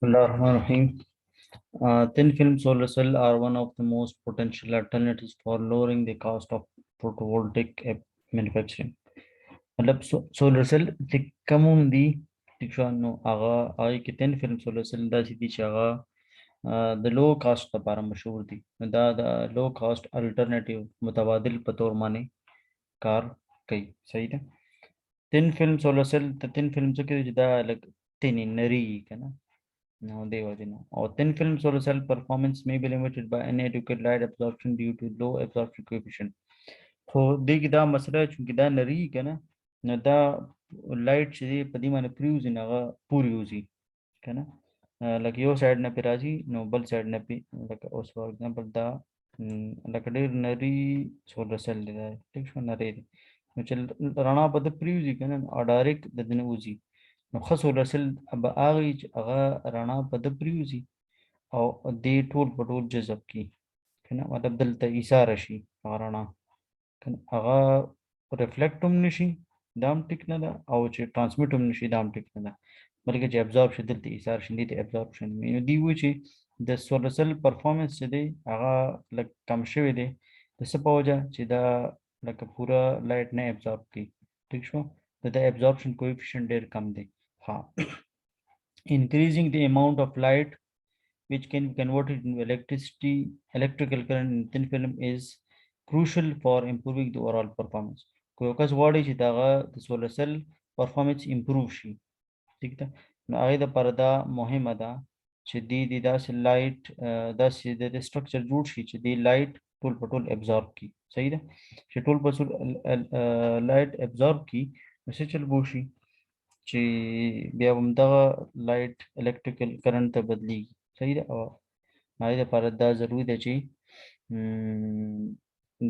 Bismillahirrahmanirrahim. Thin film solar cell are one of the most potential alternatives for lowering the cost of photovoltaic manufacturing. मतलब solar cell تكمون دي تكشوا إنه أغا كتين film solar cell دا سيدي شغا the low cost لپاره مشهور دي دا the low cost alternative متبادل په تور باندې کار کوي صحیح ده thin film solar cell ته thin film څه کوي چې دا لګ تینې نری کنه no, they were no. Or thin film solar cell performance may be limited by inadequate light absorption due to low absorption coefficient. خو دې کې دا مسله چې دا نری کنه نو دا لایټ چې په دې باندې پریوز نه هغه پوری وځي کنه لکه یو سایډ نه پیراځي نو بل سایډ نه پی لکه اوس فور ایگزامپل دا لکه ډېر نری سولر سیل دی ټیک شو نری دی نو چې رڼا په د پریوزي کنه او ډایرکټ د دنه وځي نو خاص سولر سیل به هغه چې هغه رڼا په د پریوزي او دې ټول په ټول جذب کی کنه مطلب دلته ایثار شي هغه رڼا هغه ریفلیکټ هم نشي دام ټیک نه ده او چې ټرانسمیټ هم نشي دام ټیک نه ده بلکې چې ابزوربشن دلته ایثار شي دې ابزوربشن نو دی و چې د سولر سیل پرفارمنس چې دی هغه لکه کم شوی دی د څه په وجه چې دا لکه پورا لایټ نه ابزورب کوي ٹھیک شو د ابزوربشن کوفیشنٹ ډیر کم دی ها increasing the amount of light which can be converted into electrical current in thin film is crucial for improving the overall performance. کوئی کس غواړي چې دغه د سولر سیل پرفارمنس امپروو شي ٹھیک ده نو هغه د پردا مهمه ده چې د داسې لایټ داسې د سټرکچر جوړ شي چې د لایټ ټول په ټول ابزورب کی صحیح ده چې ټول په ټول لایټ ابزورب کی نو څه چل بو شي چې بیا هم دغه لایټ الکتریکل کرنٹ ته بدلیږي صحیح ده او هغه لپاره دا ضروري ده چې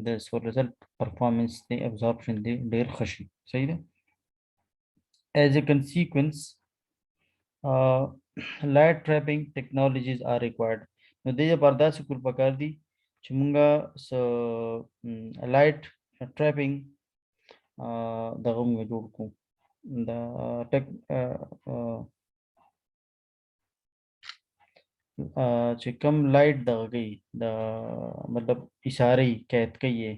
د سولر سیل پرفارمنس د ابزوربشن دی ډیر خشي صحیح ده as a consequence light trapping technologies are required نو دې لپاره داسې کول پکار دي چې مونږه لایټ ټریپینګ دغه موږ جوړ کوو د ټیک چې کم لایټ دغه کوي د مطلب اشاره قید کوي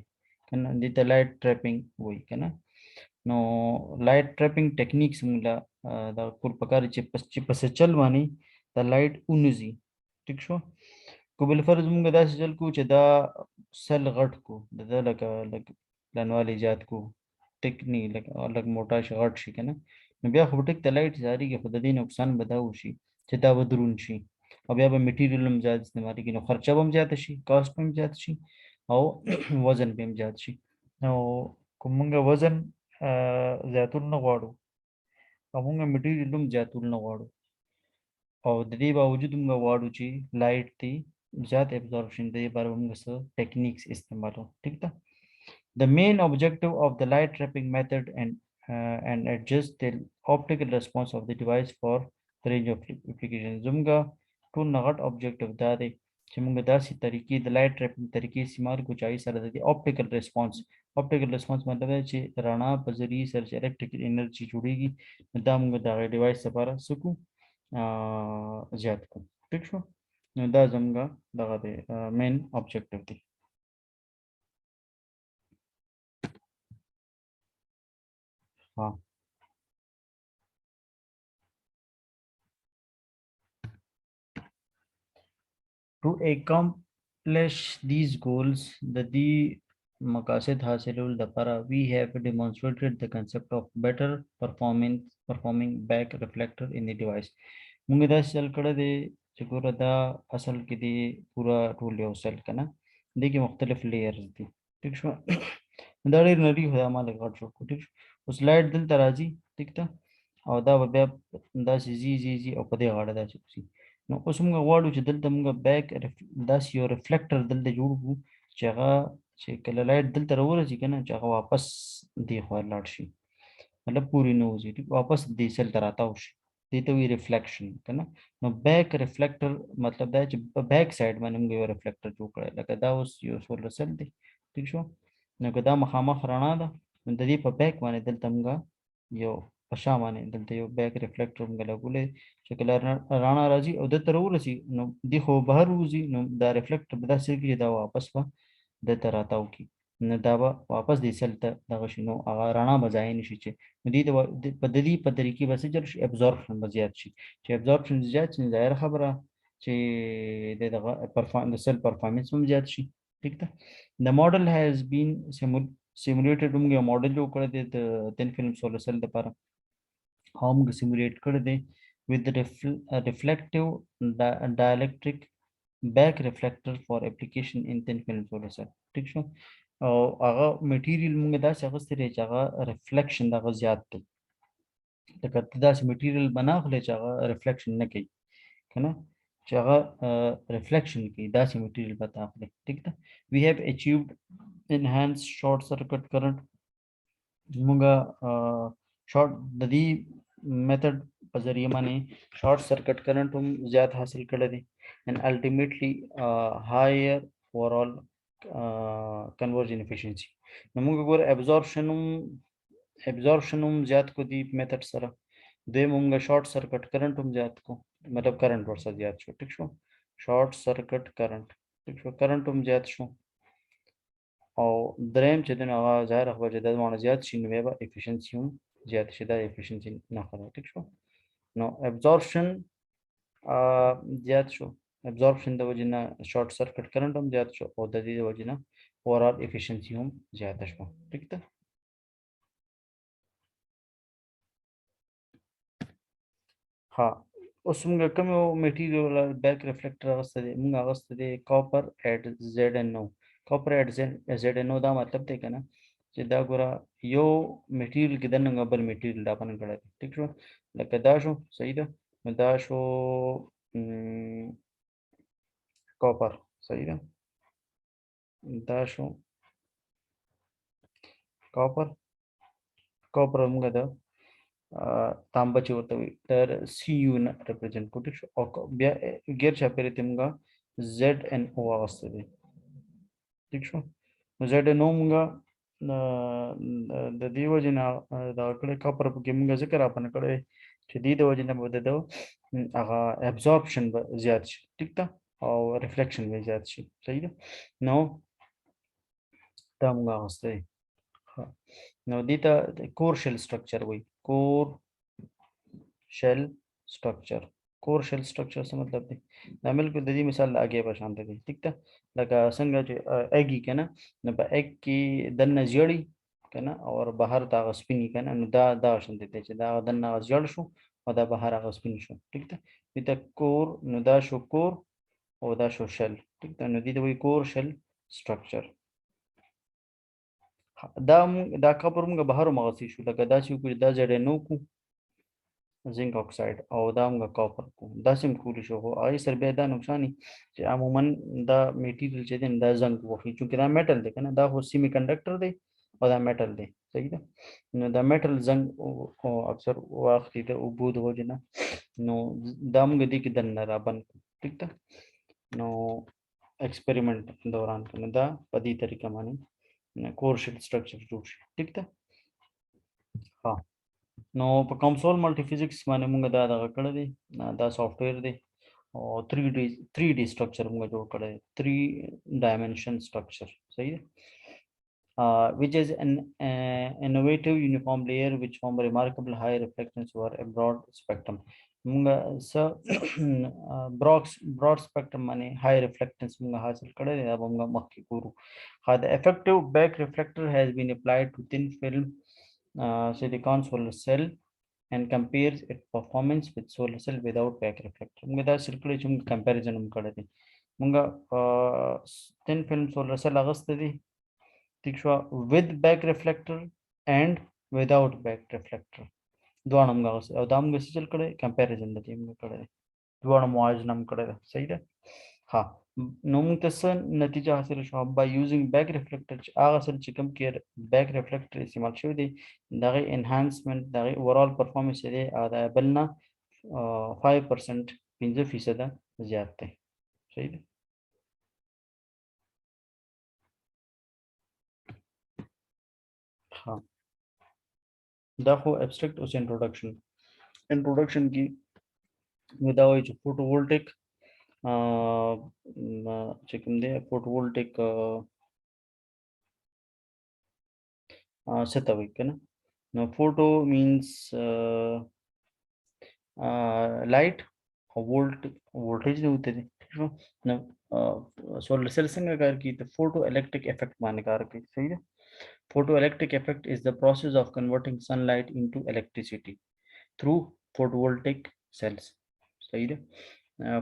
کنه دې ته لایټ ټریپینګ وایي کنه نو لایټ ټریپینګ ټیکنیکس موږ دا کول پکار چې پس چل باندې د لایټ اونځي ٹھیک شو کو بل فرض موږ داسې چل کو چې دا سل غټ کو د لکه لنوالي ایجاد کو ټیکنی لکه موټا شي غټ شي کنه نو بیا خو ټیک د لایټ زاري کې خود دې نقصان بداو شي چې دا ودرون شي او بیا به میټیریل هم زیات استعمال کړي نو خرچه هم زیات شي کاست هم زیات شي او وزن هم زیات شي نو کومه وزن زیاتون نه غواړو او موږ میټیریل هم زیاتول نه غواړو او د دې باوجود موږ غواړو چې لایټ تی زیات ابزوربشن دی لپاره موږ څه ټیکنیکس استعمالو ٹھیک ده the main objective of the light trapping method and adjust the optical response of the device for the range of applications زموږ ټول نغټ objective دا دی چې موږ داسې طریقې د لایټ ټریپینګ طریقې استعمال کو چای سره د optical response مطلب دی چې رڼا په ذریعه سره چې الکتریکل انرژي جوړیږي دا موږ د ډیوایس لپاره سکو زیات کو ٹھیک شو نو دا زموږ دغه دی مین objective دی ها to accomplish these goals the maqasid hasilul dapara we have demonstrated the concept of better performing back reflector in the device موږ دا سل کړه دي چې ګوره دا اصل کې دی پورا ټول یو سل کنه دي کې مختلف لیئرز دي ٹھیک شو دا ډېر نری خو ما له غټ شو ټیک اوس لایټ دلته راځي ټیک ته او دا بیا دا زی او په دې غاړه دا شي نو اوس موږ غواړو چې دلته موږ بیک داس یو ریفلیکټر دلته جوړ کړو چې هغه چې کله لایټ دلته راورسي کنه چې هغه واپس دی خو لاړ شي مطلب پوری نه وځي واپس دې سل تراتاو شي دې ته وی ریفلیکشن کنه نو بیک ریفلیکټر مطلب دا چې بیک سایډ باندې موږ یو ریفلیکټر جوړ کړی لکه دا اوس یو سولر سیل دی ٹھیک شو نو که دا مخامخ رڼا ده نو د دې په بیک باندې دلته موږ یو په شا باندې دلته یو بیک ریفلیکټر موږ لګولې چې چې کله رانا راځي او د تر ورسي نو دی خو بهر وځي نو دا ریفلیکټ به داسې کې دا واپس به د تر راتاو کی نو دا به واپس د سل ته دغه شنو هغه رڼا به ځای نشي چې نو دې په دې په طریقې به څه جوړ شي ابزورپشن به زیات شي چې ابزورپشن زیات شي ظاهر خبره چې دغه د سل پرفارمنس هم زیات شي ٹھیک ده the model has been simulated موږ یو ماډل جوړ کړی دی د تین فلم سولر سیل لپاره هم سیمولیټ کړی دی with the reflective dielectric back reflector for application in thin film solar cell ٹھیک شو او هغه میټیریل موږ داسې اغوستی دی چې هغه ریفلیکشن دغه زیات دی لکه ته داسې میټیریل بناخلی چې هغه ریفلیکشن نه کوي که نه چې هغه ریفلیکشن کوي داسې میټیریل به ته اخلي ټیک ده we have achieved enhanced short circuit current موږ شارټ د دې میتھډ په ذریعه باندې شارټ سرکټ کرنٹ هم زیات حاصل کړی دی and ultimately higher overall conversion efficiency نو موږ ګور ابزورپشن هم زیات کو دی میتھډ سره دوی موږ شارټ سرکټ کرنٹ هم زیات کو مطلب کرنٹ ورسره زیات شو ټیک شو شارټ سرکټ کرنٹ ټیک شو کرنٹ هم زیات شو او دریم چې دغه هغه ظاهر خبره چې د معنی زیات شي نو به افیشنسي هم زیات شي دا افیشنسي نه خبره ټیک شو نو ابزورپشن زیات شو ابزورپشن د وجې نه شارټ سرکټ کرنٹ هم زیات شو او د دې د وجې نه اورال افیشنسي هم زیاته شو ټیک ده ها اوس موږ کوم میټیریال بیک ریفلیکټر اغوستی دی موږ اغوستی دی کاپر ایټ زیډ ان او کاپر ایټ زیډ ان او دا مطلب دی که نه چې دا ګوره یو میټیریل کې دننه بل میټیریل دا پنه کړی دی ټیک شو لکه دا شو صحیح ده نو دا شو کاپر صحیح ده دا شو کاپر موږ د تانبه چې ورته وي تر سی یو نه ریپرزینټ کو ټیک شو او بیا غیر چاپیرې ته موږ زیډ ان او اغوستی دی ٹھیک شو نو زیډ ان او موږ د دې وجې نه دغه کړی کاپر پکې موږ ذکر راپنه کړی چې دې د وجې نه به د هغه ابزورپشن به زیات شي ټیک ده او ریفلیکشن به زیات شي صحیح ده نو دا موږ اغوستی دی نو دې ته کور شل سټرکچر وایي کور شل سټرکچر څه مطلب دی دا بالکل د دې مثال د اګې په شان دی ټیک ده لکه څنګه چې اګي که نه نو په اګ کې دننه زیړي که نه او بهر د هغه سپیني که نه نو دا دغه شان دی چې دا دننه هغه زیړ شو او دا بهر هغه سپین شو ټیک ده دې ته کور نو دا شو کور او دا شو شل ټیک ده نو دې ته وایي کور شل سټرکچر دا کاپر موږ بهر مغسي شو لکه دا چې وکړو دا زیډ ان او کو زنک اکساید او دا موږ کاپر کو داسې هم کولی شو خو هغې سره بیا دا نقصان چې عموما دا میټیریل چې دی دا زنګ وخي چونکې دا میټل دی که نه دا خو سیمی کنډکټر دی او دا میټل دی صحیح ده نو دا میټل زنګ اکثر واخلي د اوبو د وجې نه نو دا موږ دې کې دننه رابند کړو ټیک ده نو ایکسپریمنټ دوران که نه دا په دې طریقه باندې کور شیل سټرکچر جوړ شي ټیک ده ها نو په کمسول ملټي فزیکس باندې موږ دا دغه کړی دی دا سافټویر دی او 3D سټرکچر موږ جوړ کړی 3 ډایمنشن سټرکچر صحیح ده which is an innovative uniform layer which form a remarkable high reflectance over a broad spectrum موږ broad spectrum باندې high reflectance موږ حاصل کړی دی دا به موږ مخکې ګورو the effective back reflector has been applied to thin film silicon solar cell and compares its performance with solar cell without back reflector موږ دا سرکړی چې موږ کمپیریزن هم کړی دی موږ thin film solar cell اغوستی دی ٹھیک شو with back reflector and without back reflector دواړه موږ اغوستی او دا موږ څه چل کړی کمپیریزن د دې موږ کړی دی دواړه موازنه هم کړی ده صحیح ده ها نو موږ ته څه نتیجه حاصله شوه by using back reflector چې هغه سره چې کوم کې back reflector استعمال شوی دی د هغې انهانسمنټ د هغې اوورال پرفارمنس چې دی هغه د بل نه 5% 5% زیات دی صحیح ده ها دا خو ابسټرکټ اوس انټروډکشن کې نو دا وایي چې فوټوولټیک چې کوم دی فوټوولټیک څه ته وایي که نه نو فوټو مینس light او voltage نه وته دي ٹھیک شو نو سولر سیل څنګه کار کوي د فوټو الیکټریک افیکټ باندې کار کوي صحیح ده photo electric effect is the process of converting sunlight into electricity through photovoltaic cells صحیح ده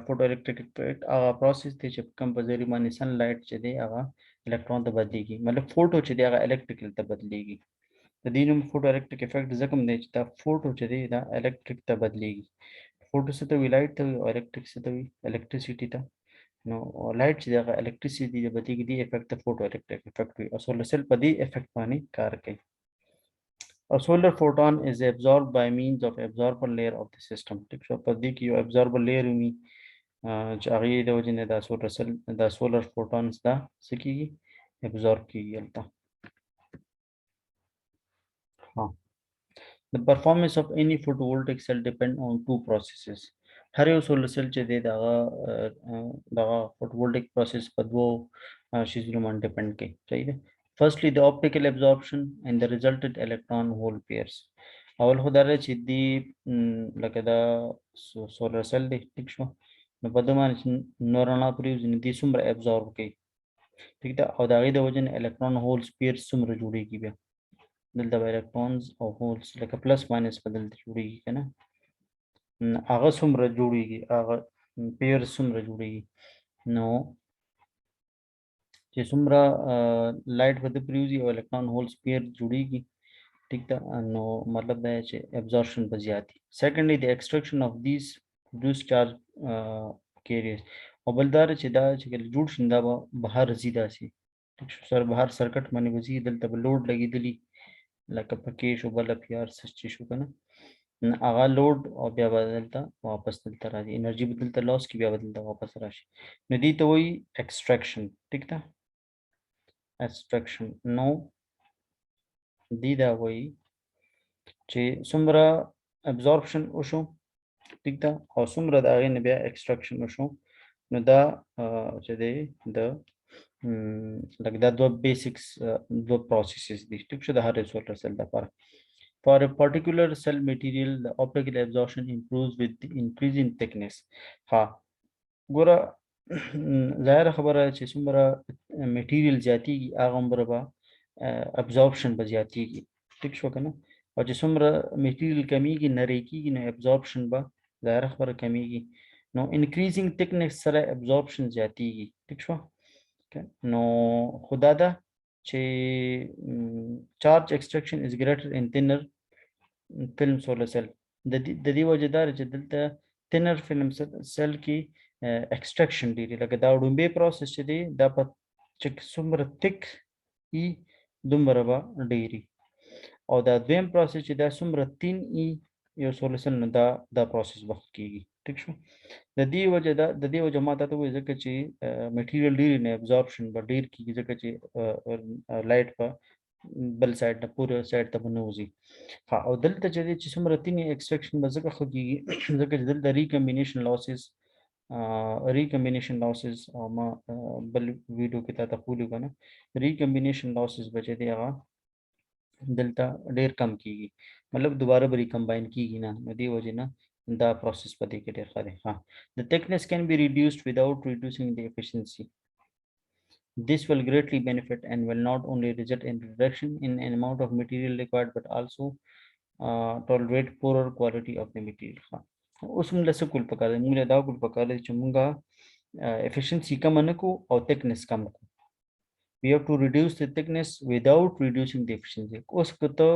photoelectric effect هغه process دی چې کوم په ذریعہ باندې sunlight چې دی هغه الکترون ته بدلیږي مطلب فوټو چې دی هغه الیکټریکل ته بدلیږي د دې نوم فوټو الیکټریک افیکټ ځکه هم دی چې دا فوټو چې دی دا الیکټریک ته بدلیږي فوټو څه ته وی لایټ ته وي او الیکټریک څه ته وي الیکټریسيټي ته نو لایټ چې دغه الیکټریسيټي د بدلیږي دی افیکټ ته فوټو الیکټریک افیکټ وي او سولر سیل په دې افیکټ باندې کار کوي A solar photon is absorbed by means of absorber layer of the system ټیک شو په دې کې یو absorber layer وي چې هغه د وجې نه دا سولر سیل دا سولر فوټونز دا څه کیږي absorb کیږي هلته The performance of any photovoltaic cell depend on two processes. هر یو سولر سیل چې دی دغه photovoltaic process په دوو شیزونو باندې ډیپند کوي صحیح ده firstly the optical absorption and the resultant electron hole pairs اول خو دا چې دی لکه دا سولر سیل دی ټیک شو نو په دې باندې نورنا پریوز نه دي څومره ابزورب کوي ټیک ده او دا غي د وجه electron hole pairs څومره جوړیږي بیا دلته electrons او holes لکه پلس ماینس په دلته جوړیږي کنه هغه څومره جوړیږي هغه پیر څومره جوړیږي نو چې څومره لایټ په د پریوزي او الکترون هولز پیر جوړیږي ٹھیک ده نو مطلب دا چې ابزورپشن به زیاتی سیکنډلی د ایکسټراکشن اف دیز reduced charge carriers او بلدار چې دا چې جوړ شنده به بهر زیاده سي ټیک شو سر بهر سرکټ باندې وزي دلته لوډ لګیدلی لکه پکې شو بل پیار سچ شو کنه هغه لوډ او بیا بدلته واپس دلته راځي انرژي بدلته لاس کی بیا بدلته واپس راشي نو دي ته وایي ایکسټراکشن ټیک ده ایکسټراکشن نو دی دا وایي چې څومره ابزورپشن وشو ټیک ده او څومره د هغې نه بیا ایکسټراکشن وشو نو دا چې دی د لکه دا دوه بیسکس دوه پروسیسز دي ټیک شو د هر سولر سیل لپاره For a particular cell material, the optical absorption improves with the increase in thickness. ها ګوره ظاهر خبره چې څومره میټیریل زیاتیږي هغه عمره به ابزورپشن به زیاتیږي ټیک شو کنه او چې څومره میټیریل کمیږي نری کیږي نو ابزورپشن به ظاهر خبره کمیږي نو انکریزینګ thickness سره ابزورپشن زیاتیږي ټیک شو نو خدا ده چې charge extraction is greater in thinner film solar cell د دې وجدار چې دلته thinner film cell کې extraction ډیری لکه دا وډمبه پروسس چې دی دا په چې څومره thick ای دومره به ډیری او دا دویم پروسس چې دا څومره thin ای یو solar cell نه دا پروسس وخت کیږي ټیک شو د دې وجه ماته ته وایي ځکه چې میټیریل ډیر نه ابزورپشن به ډیر کیږي ځکه چې لایټ په بل سایډ نه پوره سایډ ته بنوزي ها او دلته چې څومره تینی ایکسټراکشن به ځکه خو کیږي ځکه چې دلته ریکمبینیشن لاسز او ما بل ویډیو کې تاسو خولو کنه ریکمبینیشن لاسز بچي دی هغه دلته ډیر کم کیږي مطلب دوباره به ریکمباین کیږي نه د دې وجه نه دا پروسس په دې کې ډیر ښه دی ها the thickness can be reduced without reducing the efficiency. This will greatly benefit and will not only result in reduction in an amount of material required but also tolerate poorer quality of the material. اوس موږ له څه کول پکار دی موږ له دا کول پکار دی چې موږ efficiency کم نه کو او thickness کم کو we have to reduce the thickness without reducing the efficiency اوس کو ته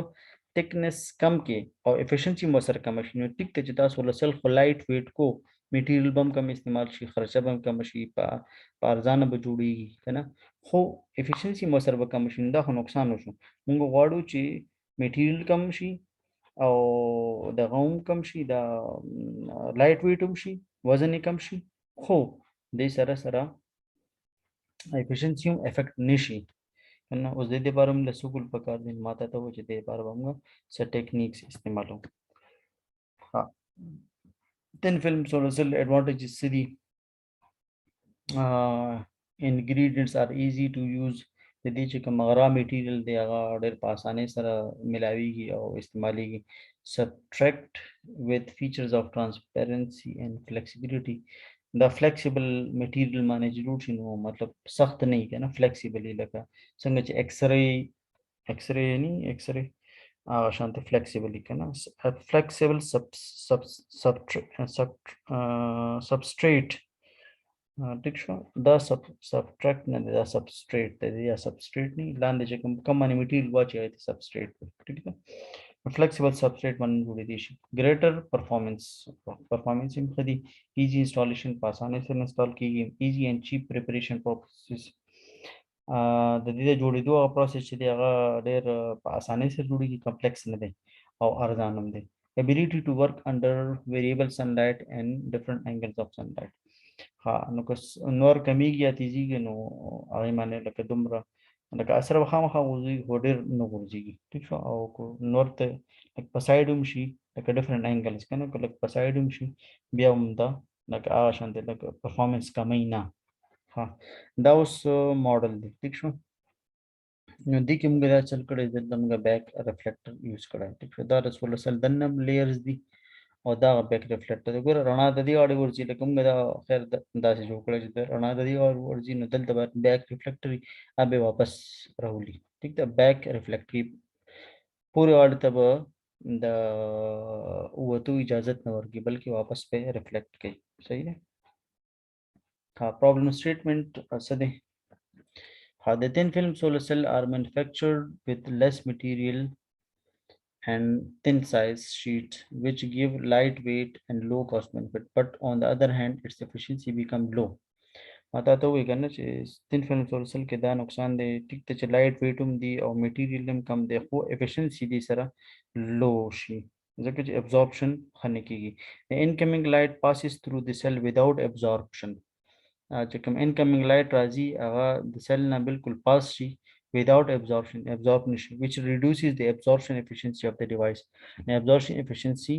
thickness کم کې او efficiency مو سره کم شي نو ټیک ته چې تاسو له سل خو لایټ ویټ کو میټیریل بم کم استعمال شي خرچه بم کم شي په ارزانه به جوړیږي کنه خو efficiency مو سره کم شي دا خو نقصان وشو موږ غواړو چې میټیریل کم شي او د غوم کم شي دا لایټ ویټ هم شي وزن کم شي خو د سره سره efficiency هم افیکټ نشي نو اوس د دې لپاره موږ له سکول په کار دي ماته ته و چې د لپاره موږ څه ټیکنیکس استعمالو ها thin film solar cell advantages څه دي؟ ingredients are easy to use. د دې چې کوم را میټیریل دی هغه ډېر په اسانۍ سره ملاویږي او استعمالیږي. subtract with features of transparency and flexibility. دا flexible material باندې جوړ شي نو مطلب سخت نه وي کنه flexible لکه څنګه چې ایکس ری نه ایکس ری هغه شانته flexible کنه flexible substrate ټیک شو دا سبټریکټ نه دا سبستریټ دی یا سبستریټ نه لاندې چې کوم باندې میټیریل واچي دی سبستریټ ټیک ده فلیکسیبل سبستریټ باندې جوړې دي شي ګریټر پرفارمنس هم خدي ایزی انسټالیشن په اسانۍ سره انسټال کیږي ایزی اینڈ چیپ پریپریشن پروسس د دې د جوړېدو هغه پروسس چې دی هغه ډېر په اسانۍ سره جوړیږي کمپلیکس نه دی او ارزان هم دی ability to work under variable sunlight and different angles of sunlight. ها نو که نور کمیږي یا تیزیږي نو هغه باندې لکه دومره لکه اثر خامخا غورځي خو ډېر نه غورځيږي ټیک شو او نور ته لکه په سایډ هم شي لکه ډیفرنٹ انګلز کنه لکه په سایډ هم شي بیا هم دا لکه هغه شانته لکه پرفارمنس کمی نه. ها دا اوس ماډل دی ټیک شو نو دې کې موږ دا چل کړی د موږ بیک ریفلیکټر یوز کړی ټیک شو دا د سولر سیل دنم لیئرز دي او دا بیک ریفلیکټر ګور رڼا د دې اړې ورځي لکه موږ دا خیر داسې جوړ کړی چې رڼا د دې اړې ورځي نو دلته بیک ریفلیکټر ابه واپس راولي ټیک ده بیک ریفلیکټر پورې اړه ته به د وته اجازه نه ورګي بلکې واپس په ریفلیکټ کوي صحیح ده. ها پرابلم سټیټمنټ څه ده؟ How the thin film solar cell are manufactured with less material and thin size sheets which give lightweight and low cost benefit, but on the other hand its efficiency become low. ماته ته وی کنه چې thin film solar cell کې دا نقصان دی ټیک ته چې لایټ ویټ هم دی او میټیریل هم کم دی خو efficiency دی سره لو شي ځکه چې absorption خنه کیږي. The incoming light passes through the cell without absorption. چې کوم incoming light راځي هغه د سیل نه بالکل پاس شي without absorb نشي which reduces the absorption efficiency of the device. The absorption efficiency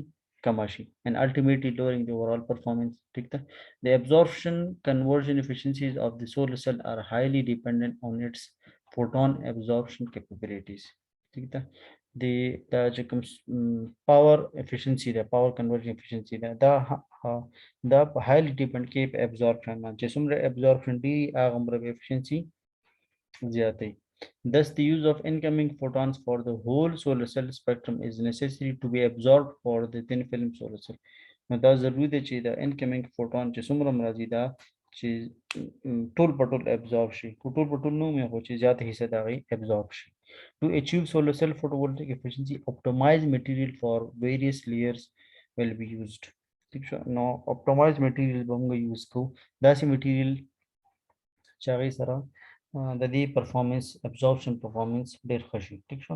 کما شي and ultimately lowering the overall performance ٹھیک ده. The absorption conversion efficiencies of the solar cell are highly dependent on its photon absorption capabilities ٹھیک ده. the چې کوم power efficiency ده power conversion efficiency ده دا highly depend کې په absorption باندې چې څومره absorption دی هغه عمر efficiency زیاتې. Thus the use of incoming photons for the whole solar cell spectrum is necessary to be absorbed for the thin film solar cell. نو دا ضروري دی چې دا incoming photon چې څومره راځي دا چې ټول په ټول absorb شي ټول په ټول نو مې خو چې زیات حصہ دا غي absorb شي. To achieve solar cell photovoltaic efficiency optimized material for various layers will be used. نو optimized material به موږ یوز کوو داسې material چې هغه سره د دې performance absorption performance ډېر ښه شي ٹھیک شو.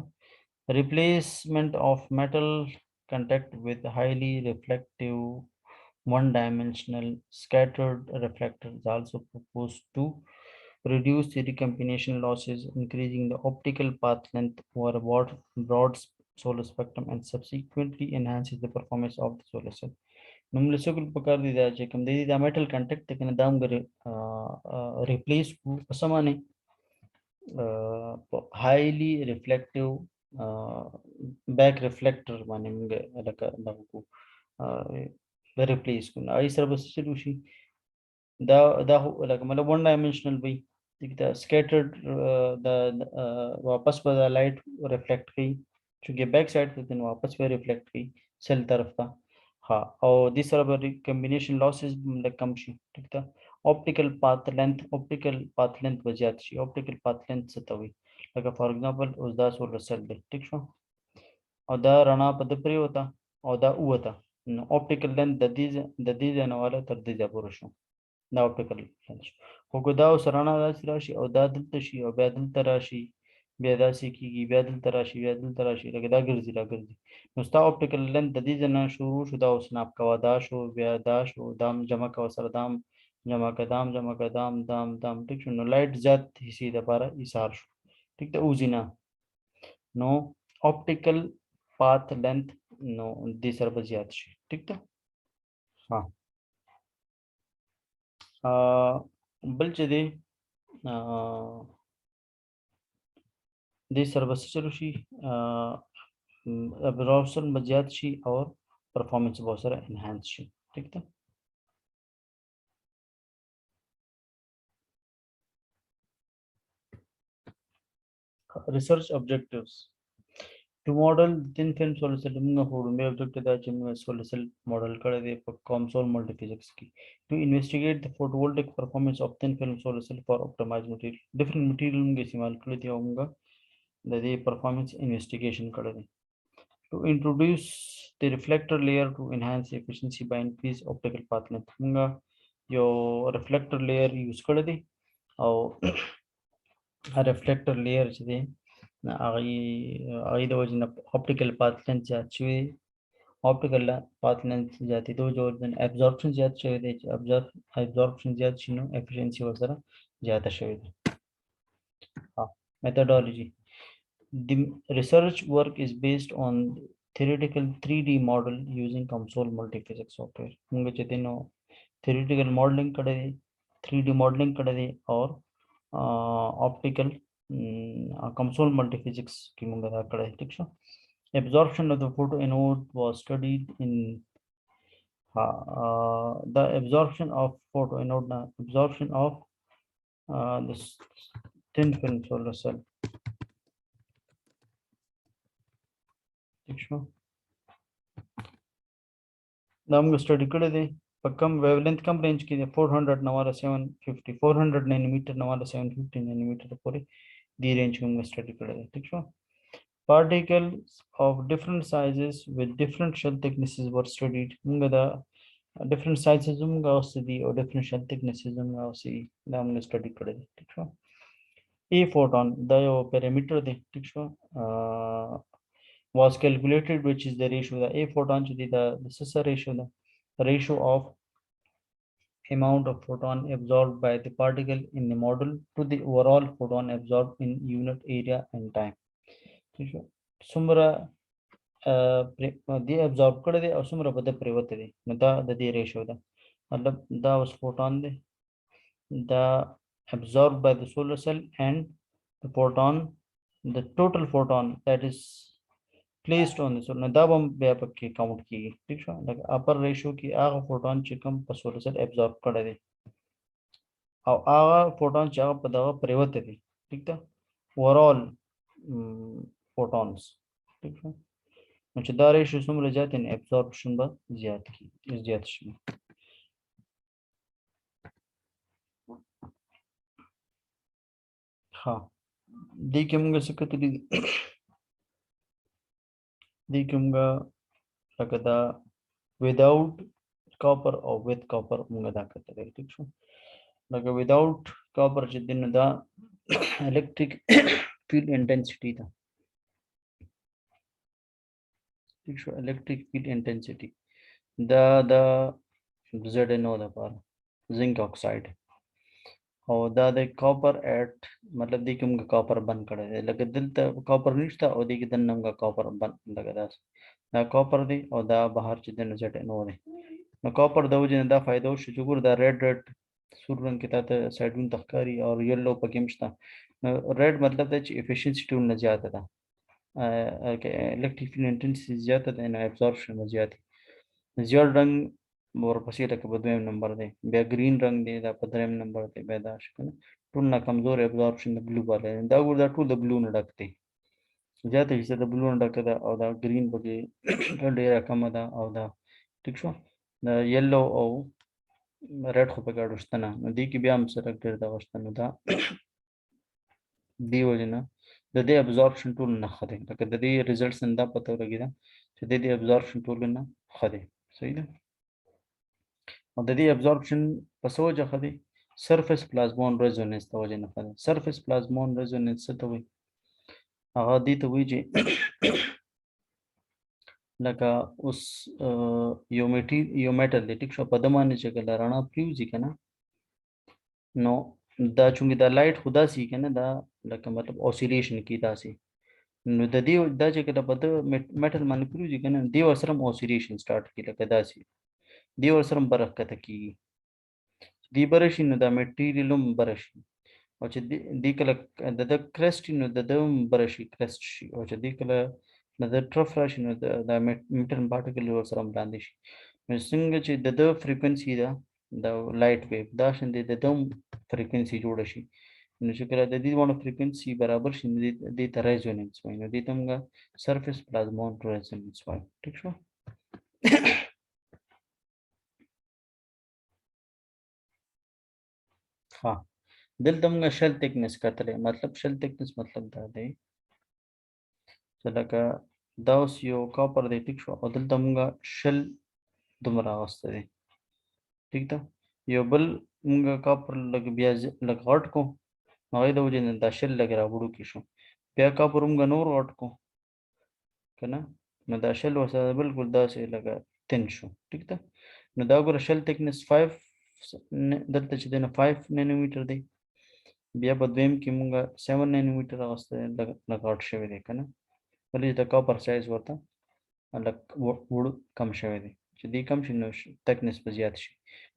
Replacement of metal contact with highly reflective one-dimensional scattered reflector is also proposed to reduce the recombination losses, increasing the optical path length over a broad solar spectrum and subsequently enhances the performance of the solar cell. نو موږ څه کول پکار دي دا چې کوم دی دا میټل کنټیکټ ته کنه دام غره ریپلیس کو سمانه هایلی ریفلیکټیو بیک ریفلیکټر باندې موږ لکه دغه کو ریپلیس کو ای سره بس چلو شي دا لکه مطلب ون ډایمنشنل وي دا سکیټرډ دا واپس په لایټ ریفلیکټ کوي چې بیک سایډ ته دن واپس په ریفلیکټ کوي سیل طرف ته. ها او دې سره به combination losses کم شي ټیک ده. optical path length به زیات شي. optical path length څه ته وایي لکه فار ایگزامپل اوس دا سولر سیل دی ټیک شو او دا رڼا په د پرې وته او دا وته نو optical length د دې ځنواله تر دې ځای پورې شو دا optical length خو دا اوس رڼا راشي او دا دلته شي او بیا دلته راشي بیا داسې کیږي بیا دلته راشي بیا دلته راشي لکه دا ګرځي نو ستا optical length د دې ځنه شروع شو دا اوس ناپ کوا دا شو بیا دا شو دام جمع کوا سره دام جمع کدام دام ټیک شو نو لایټ زیات حصے د لپاره ایثار شو ټیک ته اوزینا نو optical path length نو دې سره به زیات شي ټیک ته. ها بل چې دی دې سره به څه چلو شي ابزورپشن به زیات شي او پرفارمنس به سره انهانس شي ٹھیک ده research objectives to model thin film solar cell موږ هوډمه objective دا چې موږ solar cell model کړی دی په COMSOL multiphysics کې to investigate the photovoltaic performance of thin film solar cell for optimized material different material موږ استعمال کړی دی او موږ د دې performance investigation کړی دی to introduce the reflector layer to enhance efficiency by increase optical path length موږ یو reflector layer use کړی دی او reflector layer چې دی هغه د وجه نه optical path length زیات شوی optical path length زیاتېدو جو د absorption زیات شوی دی چې absorption زیات شي نو efficiency ورسره زیاته شوی دی methodology the research work is based on theoretical 3D model using COMSOL multiphysics software موږ چې دینو theoretical modeling کړی دی 3D modeling کړی دی او optical COMSOL multiphysics کې موږ دا کړی ٹھیک شو absorption of the photoanode was studied in the absorption of photoanode absorption of this thin film solar cell ٹھیک شو دا موږ سټډي کړی دی په کم ویو لینث کم رینج کې دی 400 نواله 750 400 نانومیټر نواله 750 نانومیټر پورې دی رینج کې موږ سټډي کړی دی ٹھیک شو particles of different sizes with different shell thicknesses were studied موږ دا different sizes موږ اوسې دي او different shell thicknesses موږ اوسې دا موږ سټډي کړی دی ٹھیک شو a photon دا یو پیرامیټر دی ٹھیک شو was calculated which is the ratio the a photon to the this is a ratio the ratio of amount of photon absorbed by the particle in the model to the overall photon absorbed in unit area and time sumra the absorb kade the sumra bad private the nda the ratio the matlab da was photon the absorbed by the solar cell and the photon the total photon that is placed on the solar da bam bya pakke count ki ठीक है like upper ratio की आगा photon چې کوم په solar cell absorb کړی دی او Agha photon چې هغه په دغه پریوته دی ٹھیک ده overall photons ٹھیک ہے نو چې دا ratio څومره زیات ان absorption به زیات شي ها دې کې موږ څه کتلی دې کې موږ لکه دا without copper or with copper موږ دا کتلی ٹھیک شو لکه without copper چې دنه دا electric field intensity دا ٹھیک شو electric field intensity دا ZNO دا پر zinc oxide او دا د copper at مطلب دې کوم copper بند کړی دی لکه دلته copper نشته او دې کې دنه موږ copper بند لګا دا copper دی او دا بهر چې دنه ZNO دی نو copper د وجه نه دا فائدہ شو چې ګور دا red سور رنگ کې تاسو سایډون تخکاری او یلو پکې مشته red مطلب دا چې efficiency ټول نه زیاته ده electric field intensity زیاته ده نو absorption زیاته زیړ رنگ ورپسې لکه په دویم نمبر دی بیا گرین رنگ دی دا په دریم نمبر دی بیا دا شکنه ټول نه کمزور absorption د بلو والا دا ګور دا ټول د بلو نه ډک دی زیاته حصہ د بلو نه ډک ده او دا گرین پکې ډیره کم ده او دا ٹھیک شو دا یلو او ریډ خو پکې اډوستنه نو دې کې بیا هم سره ډېر دا وشتنه دا دی وجنه د دې absorption ټول نه خده لکه د دې ریزلټس نه دا پته ولګی دا چې د دې absorption ټول نه خده صحیح ده او د دې absorption په سوجه خده surface plasmon resonance ته وجه نه خده surface plasmon resonance څه ته وایي هغه دې ته وایي چې لکه اوس یو میټل دی ټیک شو په دمانه چې کله رڼا پریوزي کنه نو دا چونګې دا لایټ خدا سي کنه دا لکه مطلب اوسیلیشن کی داسي نو د دې دا چې کله په میټل باندې پریوزي کنه دی ورسره اوسیلیشن سٹارټ کی لکه داسي دی ورسره برف کته کیږي دی برشي نو دا میټیریل هم برشي او چې دی کله د کرست نو د برشي کرست شي او چې دی کله د ټرف راشي نو د میټل پارټیکل ورسره باندې شي نو څنګه چې د فریکوئنسي دا د لایټ ویو دا شند د فریکوئنسي جوړ شي نو چې کله د دې ونه فریکوئنسي برابر شي نو د ته ریزونانس وایي نو د تمګه سرفیس پلازمون ریزونانس وایي ٹھیک شو ها دلته موږ شل تکنس کتلې مطلب شل تکنس مطلب دا دی چې لکه دا اوس یو کاپر دی ټیک شو او دلته موږ شل دومره راوسته دی ٹھیک ده یو بل موږ کاپر لګ بیا لګ غټ کو هغه د وجه نه دا شل لګ راوړو کې شو بیا کاپر موږ نور غټ کو کنه نو دا شل وسه بالکل داسې لګا 10 شو ٹھیک ده نو دا ګور شل تکنس 5 دلته چې دنه 5 نانو میټر دی بیا په دویم کې موږ 7 نانو میټر راوسته لګاټ شوی دی کنه ولې د کاپر سایز ورته لک وړ کم شوی دی چې دی کم شي نو تکنس په زیات شي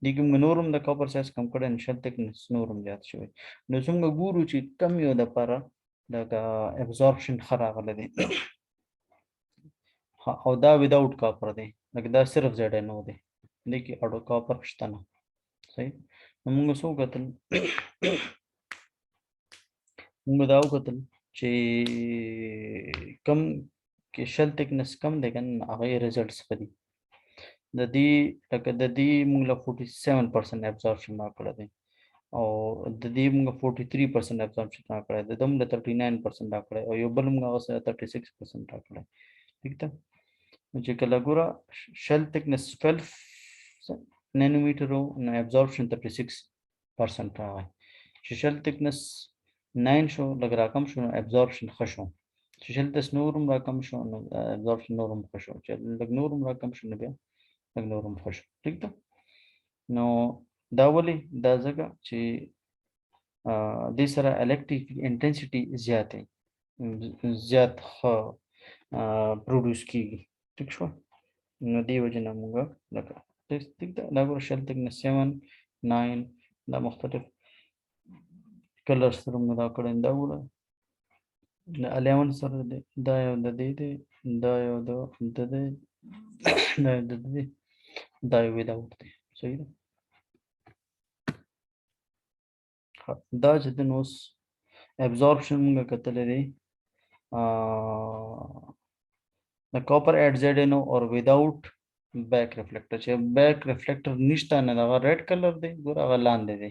دی کوم نورم د کاپر سایز کم کړي نشل تکنس نورم زیات شوی نو څنګه ګورو چې کم یو د پاره د ابزورپشن خراغله دی او دا وداوت کاپر دی لکه دا صرف زیډ نه دی دی کې اډو کاپر شته نه صحیح نو موږ څو کتل موږ دا وکتل چې کم کې شل تکنس کم دی کنه هغه ریزلټس خدي د دې لکه د دې موږ له 47% ابزورپشن راکړه دی او د دې موږ 43% ابزورپشن راکړه دی د موږ 39% راکړه او یو بل موږ هغه 36% راکړه ٹھیک ده چې کله ګوره شل تکنس 12 نانومیټر نو ابزورپشن 36% راغی چې شل تکنس 9 شو لګ راکم شو ابزورپشن خشو چې شل تس نورم راکم شو نو ابزورپشن نورم خشو چې لګ نورم راکم شو نو بیا لګ نورم خشو ٹھیک ده نو دا ولې دا ځکه چې د سره الکتریک انټنسټي زیاته زیات خو پروډوس کیږي ٹھیک شو نو دی وجه نه موږ لکه ټیک دا ګور شل تک 7 9 دا مختلف کلر سره موږ دا کړی دا وره د 11 سره دا یو د دې دا یو د دې دا د دې دا یو وداوت دی صحیح ده دا چې د نوس ابزورپشن موږ کتلې دی the copper at ZNO or without back reflector چې back reflector نشته نه دا red color دی ګور هغه لاندې دی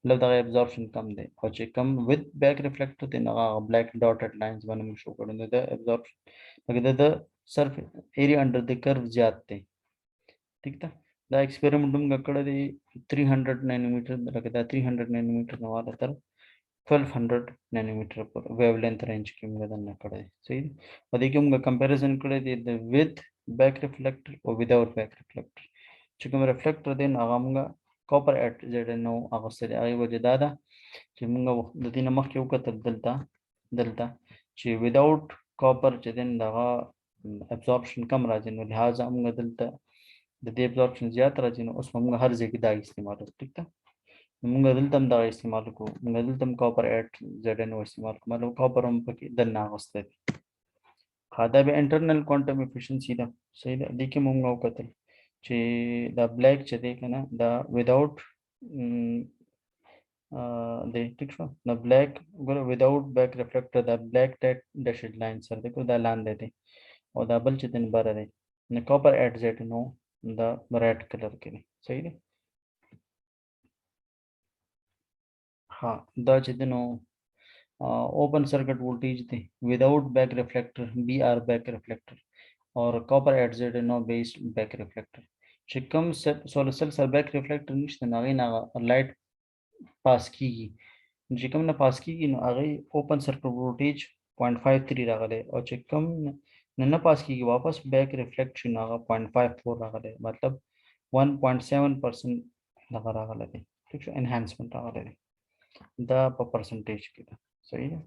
لږ دا absorption کم دی او چې کم with back reflector دی هغه black dotted lines باندې موږ شو کړو دا absorption لکه د surface area under the curve زیات دی ٹھیک ده دا ایکسپریمنټ موږ کړی دی 300 نانومیټر لکه دا 300 نانومیټر نو والا تر 1200 نانومیټر پر ویو لینث رینج کې موږ دنه کړی صحیح په دې کې موږ کمپیریزن کړی دی د with back reflector او without back reflector چې کوم ریفلیکټر دی هغه موږ کاپر اټ زیډ نو هغه سره هغه وجه دا ده چې موږ د دې نمخ کې وکړل دلته چې without copper چې دین دغه ابزورپشن کم راځي نو لہذا موږ دلته د دې ابزورپشن زیات راځي نو اوس موږ هر ځای کې دا استعمالو ٹھیک ده موږ دلته هم دا استعمال کوو موږ دلته هم کاپر اټ زیډ نو استعمال کوو مطلب کاپر هم پکې دنه غوسته دي دا به انټرنل کوانټم افیشنسي ده صحیح ده دې کې موږ وکړل چې دا بلیک چې دی کنه دا without د ټیک شو دا بلیک ګور without back reflector دا بلیک dashed line سره دی کو دا لاندې دی او دا بل چې دن بره دی نه کاپر اټ زیډ نو دا ریډ کلر کې دی صحیح دی ها دا چې دنو open circuit voltage دی without back reflector BR back reflector और copper at ZNO based back reflector چې کوم solar cell سره back reflector نشته نو هغه لایټ پاس کیږي چې کوم نه پاس کیږي نو هغه open circuit voltage 0.53 راغلی او چې کوم نه پاس کیږي واپس back reflection هغه 0.54 راغلی مطلب 1.7% دغه راغلی دی ٹھیک شو enhancement راغلی دی دا په پرسنټیج کې ده صحیح ده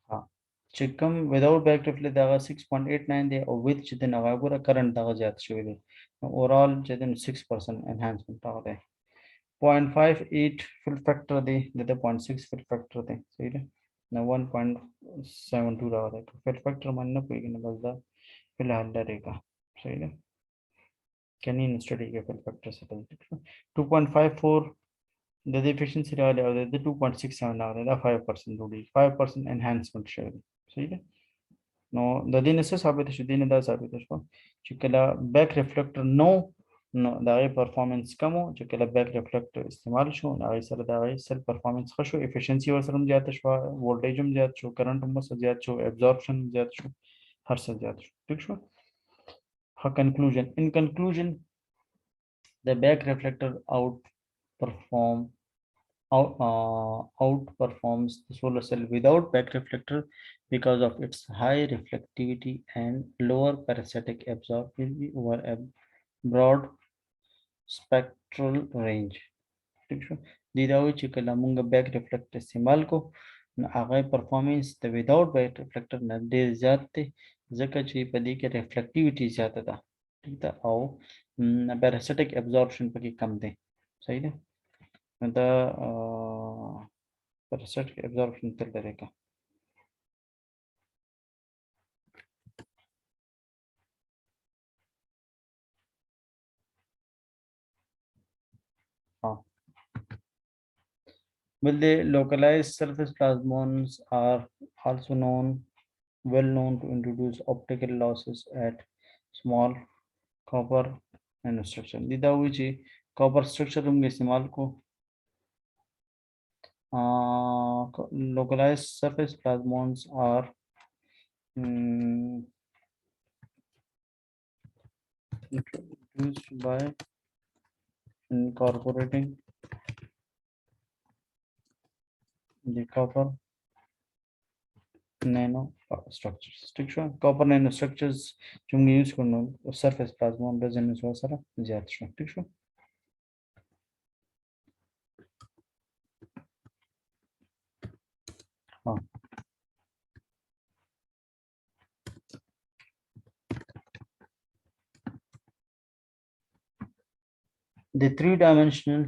ها Chicum without back reflect daga 6.89 they or with chitin agura current daga jat shwede. Overall chitin 6% enhancement daga de. 0.58 fill factor the 0.6 fill factor de. See it? Now 1.72 daga de. Fill factor manna pegin bazda fill handa rega. See it? Canine study के fill factor से 2.54 the efficiency level the 2.67 the 5% 5% enhancement share. See it? No, the din is sabit shudin da sabit shwa. Chikala back reflector no the performance kamo chikala back reflector इस्तेमाल शो ना सर दा sir performance खशो efficiency वर सरम ज्यादा शवा voltage हम ज्यादा शो current हम से ज्यादा शो absorption ज्यादा शो हर से ज्यादा शो ठीक show. Her conclusion in conclusion the back reflector outperform outperforms the solar cell without back reflector because of its high reflectivity and lower parasitic absorptivity over a broad spectral range. ठीक है दीदावी चिकला मुंगा back reflector इस्तेमाल को न आगे performance the without back reflector न दे जाते जका ची पदी के रिफ्लेक्टिविटी ज्यादा था ठीक था आओ पैरासिटिक एब्जॉर्प्शन पर की कम थे सही है मतलब पैरासिटिक एब्जॉर्प्शन तर रहेगा हाँ well the localized surface plasmons are also well known to introduce optical losses at small copper nanostructure दीदा हुई ची copper structure हम इस्तेमाल को localized surface plasmons are introduced by incorporating the copper nano structures ठीक है copper nanostructures जो हम यूज करना surface plasmon resonance हो सारा ज्यादा ठीक है हाँ the three-dimensional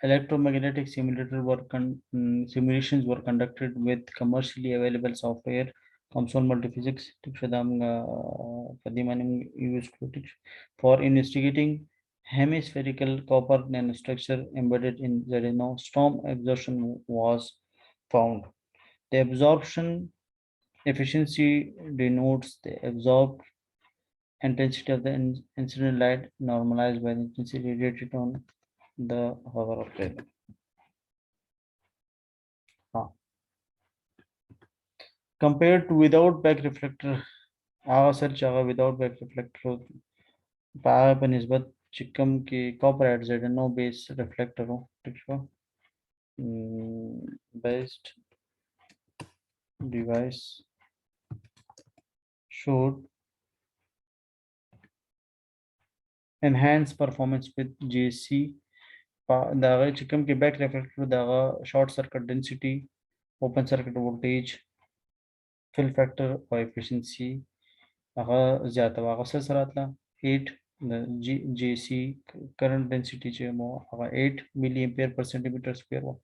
electromagnetic simulations were conducted with commercially available software console multiphysics for investigating hemispherical copper nanostructure embedded in Zerino. Storm absorption was found. The absorption efficiency denotes the absorbed intensity of the incident light normalized by the intensity radiated on the hover of the compared to without back reflector search without back reflector बनिस्बत चिकम के copper no base reflector हो ठीक है based device showed enhance performance with JC दागा चिकम के back reflector दागा short circuit density open circuit voltage fill factor और एफिशिएंसी दागा ज्यादा वागा से सरातला 8 JC current density चे मो 8 milli ampere per centimetre square वो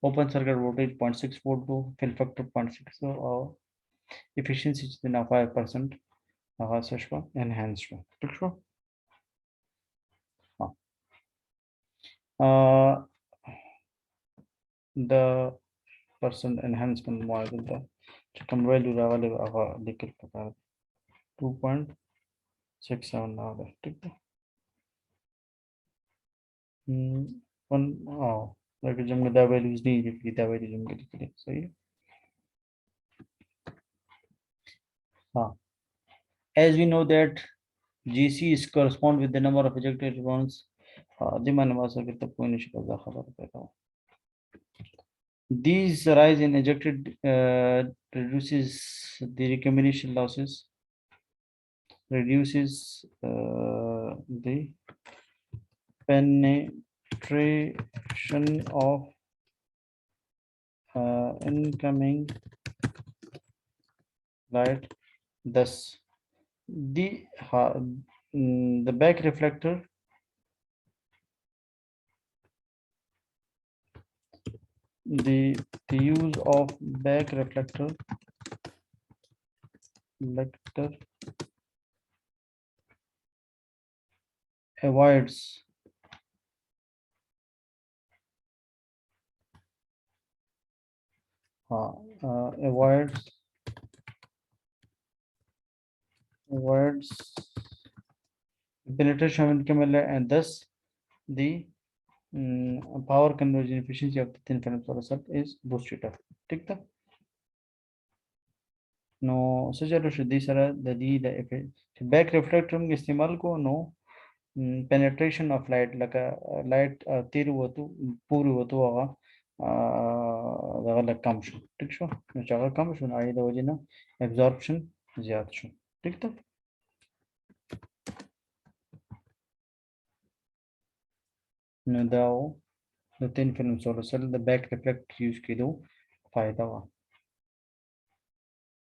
ओपन सर्किट वोल्टेज 0.6 वोल्ट को फिल फैक्टर 0.6 और efficiency जितना 5% आगा सशवा enhanced हो ठीक है the percent enhancement model the chicken value level आगा लिखित प्रकार 2.67 आगा ठीक है वन लेकिन जब मैं values नहीं लिखी value जब मैं लिखी सही है हाँ as we know that GC is correspond with the number of ejected electrons दिमान वासा के तब कोई निश्चित खबर पैदा हो these rise in ejected reduces the recombination losses reduces the penetration of incoming light, thus the back reflector, the use of back reflector avoids avoids avoids penetration of incoming light, and thus the power conversion efficiency of the thin film solar cell is boosted up. ठीक था. नो सचलो शुद्धि सर ददी the back reflector में इस्तेमाल को no penetration of light लका light तीर वो तो पूरी वो तो आगा दगल कम शो ठीक शो नचागा कम शो ना आई दो जिना absorption ज़्यादा शो ठीक था. न दाओ the thin film solar cell the back reflector use की दो फायदा हुआ.